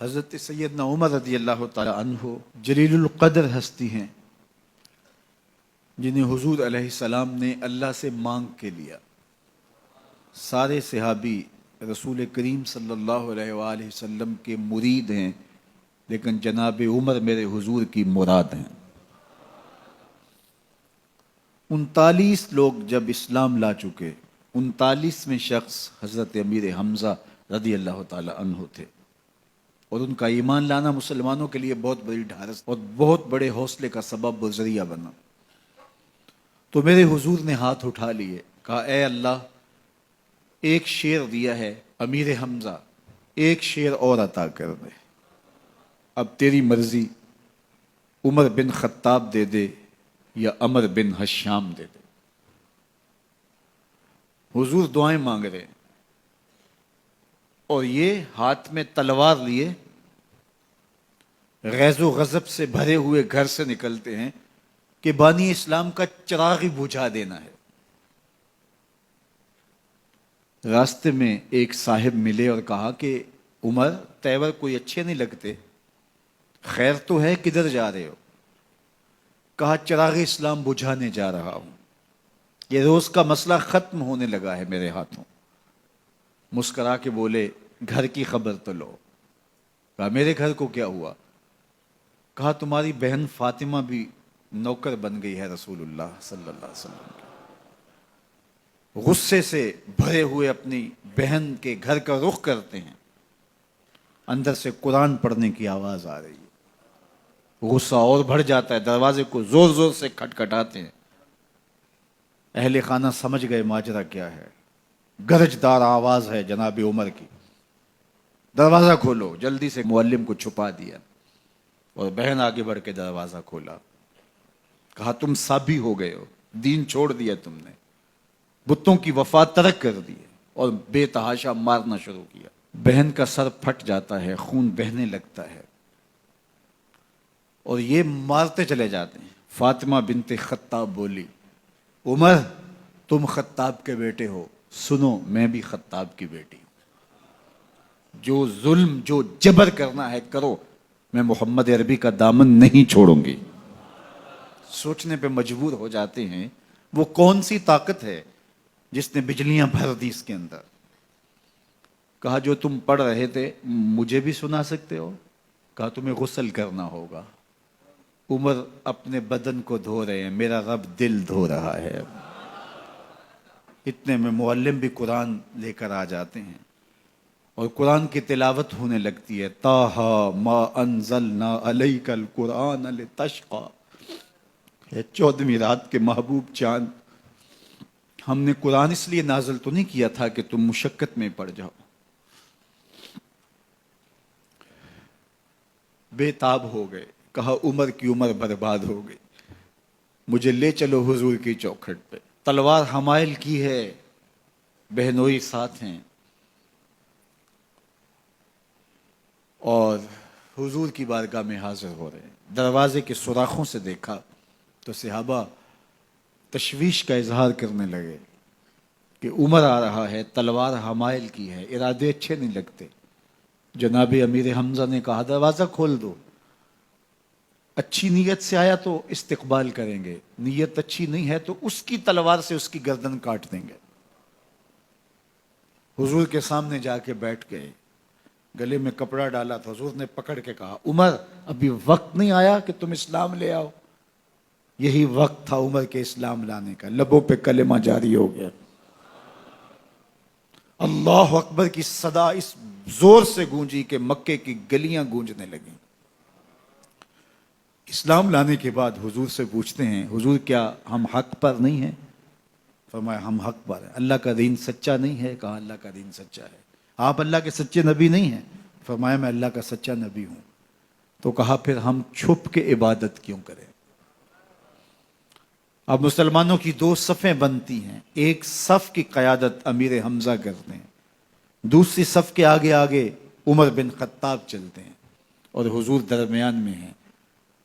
حضرت سیدنا عمر رضی اللہ تعالی عنہ جلیل القدر ہستی ہیں جنہیں حضور علیہ السلام نے اللہ سے مانگ کے لیا۔ سارے صحابی رسول کریم صلی اللہ علیہ وآلہ وسلم کے مرید ہیں، لیکن جناب عمر میرے حضور کی مراد ہیں۔ 39 لوگ جب اسلام لا چکے، 39ویں شخص حضرت امیر حمزہ رضی اللہ تعالی عنہ تھے، اور ان کا ایمان لانا مسلمانوں کے لیے بہت بڑی ڈھارس اور بہت بڑے حوصلے کا سبب و ذریعہ بنا۔ تو میرے حضور نے ہاتھ اٹھا لیے، کہا اے اللہ، ایک شیر دیا ہے امیر حمزہ، ایک شیر اور عطا کر دے، اب تیری مرضی، عمر بن خطاب دے دے یا عمر بن حشام دے دے۔ حضور دعائیں مانگ رہے ہیں اور یہ ہاتھ میں تلوار لیے غیظ و غضب سے بھرے ہوئے گھر سے نکلتے ہیں کہ بانی اسلام کا چراغ ہی بجھا دینا ہے۔ راستے میں ایک صاحب ملے اور کہا کہ عمر، تیور کوئی اچھے نہیں لگتے، خیر تو ہے، کدھر جا رہے ہو؟ کہا چراغ اسلام بجھانے جا رہا ہوں، یہ روز کا مسئلہ ختم ہونے لگا ہے میرے ہاتھوں۔ مسکرا کے بولے گھر کی خبر تو لو۔ کہا میرے گھر کو کیا ہوا؟ کہا تمہاری بہن فاطمہ بھی نوکر بن گئی ہے رسول اللہ صلی اللہ علیہ وسلم کی۔ غصے سے بھرے ہوئے اپنی بہن کے گھر کا رخ کرتے ہیں، اندر سے قرآن پڑھنے کی آواز آ رہی ہے، غصہ اور بڑھ جاتا ہے، دروازے کو زور زور سے کھٹکھٹاتے ہیں۔ اہل خانہ سمجھ گئے ماجرا کیا ہے، گرجدار آواز ہے جناب عمر کی، دروازہ کھولو۔ جلدی سے معلم کو چھپا دیا اور بہن آگے بڑھ کے دروازہ کھولا۔ کہا تم سابی ہو گئے ہو، دین چھوڑ دیا تم نے، بتوں کی وفا ترک کر دی اور بے تحاشا مارنا شروع کیا۔ بہن کا سر پھٹ جاتا ہے، خون بہنے لگتا ہے اور یہ مارتے چلے جاتے ہیں۔ فاطمہ بنت خطاب بولی عمر تم خطاب کے بیٹے ہو، سنو میں بھی خطاب کی بیٹی ہوں، جو ظلم جو جبر کرنا ہے کرو، میں محمد عربی کا دامن نہیں چھوڑوں گی۔ سوچنے پہ مجبور ہو جاتے ہیں وہ کون سی طاقت ہے جس نے بجلیاں بھر دی اس کے اندر۔ کہا جو تم پڑھ رہے تھے مجھے بھی سنا سکتے ہو؟ کہا تمہیں غسل کرنا ہوگا۔ عمر اپنے بدن کو دھو رہے ہیں، میرا رب دل دھو رہا ہے۔ اتنے میں معلم بھی قرآن لے کر آ جاتے ہیں اور قرآن کی تلاوت ہونے لگتی ہے۔ طٰہٰ ما انزلنا علیک القرآن لتشقیٰ، 14ویں رات کے محبوب چاند، ہم نے قرآن اس لیے نازل تو نہیں کیا تھا کہ تم مشقت میں پڑ جاؤ۔ بے تاب ہو گئے، کہا عمر کی عمر برباد ہو گئی، مجھے لے چلو حضور کی چوکھٹ پہ۔ تلوار حمائل کی ہے، بہنوئی ساتھ ہیں، اور حضور کی بارگاہ میں حاضر ہو رہے ہیں۔ دروازے کے سوراخوں سے دیکھا تو صحابہ تشویش کا اظہار کرنے لگے کہ عمر آ رہا ہے، تلوار حمائل کی ہے، ارادے اچھے نہیں لگتے۔ جناب امیر حمزہ نے کہا دروازہ کھول دو، اچھی نیت سے آیا تو استقبال کریں گے، نیت اچھی نہیں ہے تو اس کی تلوار سے اس کی گردن کاٹ دیں گے۔ حضور کے سامنے جا کے بیٹھ گئے، گلے میں کپڑا ڈالا تھا، حضور نے پکڑ کے کہا عمر ابھی وقت نہیں آیا کہ تم اسلام لے آؤ؟ یہی وقت تھا عمر کے اسلام لانے کا۔ لبوں پہ کلمہ جاری ہو گیا، اللہ اکبر کی صدا اس زور سے گونجی کہ مکے کی گلیاں گونجنے لگیں۔ اسلام لانے کے بعد حضور سے پوچھتے ہیں حضور کیا ہم حق پر نہیں ہیں؟ فرمایا ہم حق پر ہیں۔ اللہ کا دین سچا نہیں ہے؟ کہا اللہ کا دین سچا ہے۔ آپ اللہ کے سچے نبی نہیں ہیں؟ فرمایا میں اللہ کا سچا نبی ہوں۔ تو کہا پھر ہم چھپ کے عبادت کیوں کریں؟ اب مسلمانوں کی 2 صفیں بنتی ہیں، ایک صف کی قیادت امیر حمزہ کرتے ہیں، دوسری صف کے آگے آگے عمر بن خطاب چلتے ہیں اور حضور درمیان میں ہیں،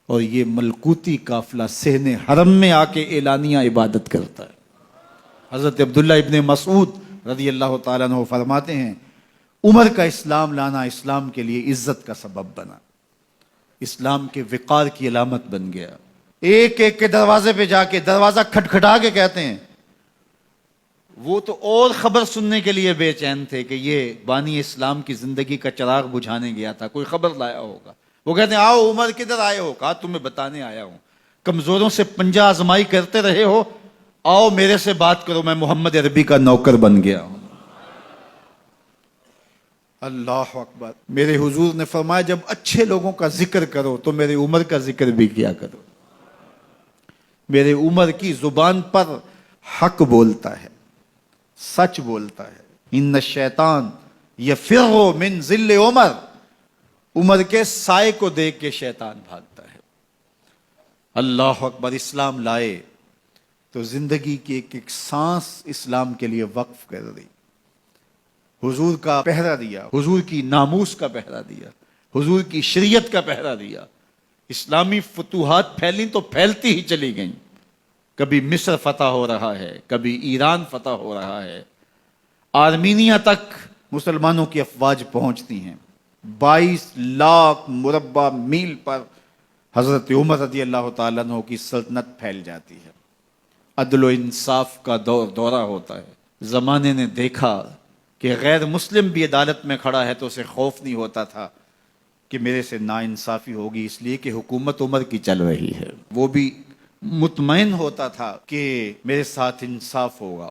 اور یہ ملکوتی قافلہ صحن حرم میں آ کے اعلانیہ عبادت کرتا ہے۔ حضرت عبداللہ ابن مسعود رضی اللہ تعالیٰ عنہ فرماتے ہیں عمر کا اسلام لانا اسلام کے لیے عزت کا سبب بنا، اسلام کے وقار کی علامت بن گیا۔ ایک ایک کے دروازے پہ جا کے دروازہ کھٹکھٹا کے کہتے ہیں، وہ تو اور خبر سننے کے لیے بے چین تھے کہ یہ بانی اسلام کی زندگی کا چراغ بجھانے گیا تھا، کوئی خبر لایا ہوگا۔ وہ کہتے ہیں آؤ عمر کدھر آئے ہو؟ کہا تمہیں بتانے آیا ہوں، کمزوروں سے پنجہ آزمائی کرتے رہے ہو، آؤ میرے سے بات کرو، میں محمد عربی کا نوکر بن گیا ہوں۔ اللہ اکبر۔ میرے حضور نے فرمایا جب اچھے لوگوں کا ذکر کرو تو میرے عمر کا ذکر بھی کیا کرو۔ میرے عمر کی زبان پر حق بولتا ہے، سچ بولتا ہے۔ ان الشیطان یفر من ظل عمر، عمر کے سائے کو دیکھ کے شیطان بھاگتا ہے۔ اللہ اکبر۔ اسلام لائے تو زندگی کی ایک ایک سانس اسلام کے لیے وقف کر دی، حضور کا پہرا دیا، حضور کی ناموس کا پہرا دیا، حضور کی شریعت کا پہرا دیا۔ اسلامی فتوحات پھیلیں تو پھیلتی ہی چلی گئیں، کبھی مصر فتح ہو رہا ہے، کبھی ایران فتح ہو رہا ہے، آرمینیا تک مسلمانوں کی افواج پہنچتی ہیں۔ 22 لاکھ مربع میل پر حضرت عمر رضی اللہ تعالیٰ عنہ کی سلطنت پھیل جاتی ہے۔ عدل و انصاف کا دورہ ہوتا ہے۔ زمانے نے دیکھا کہ غیر مسلم بھی عدالت میں کھڑا ہے تو اسے خوف نہیں ہوتا تھا کہ میرے سے ناانصافی ہوگی، اس لیے کہ حکومت عمر کی چل رہی ہے۔ وہ بھی مطمئن ہوتا تھا کہ میرے ساتھ انصاف ہوگا۔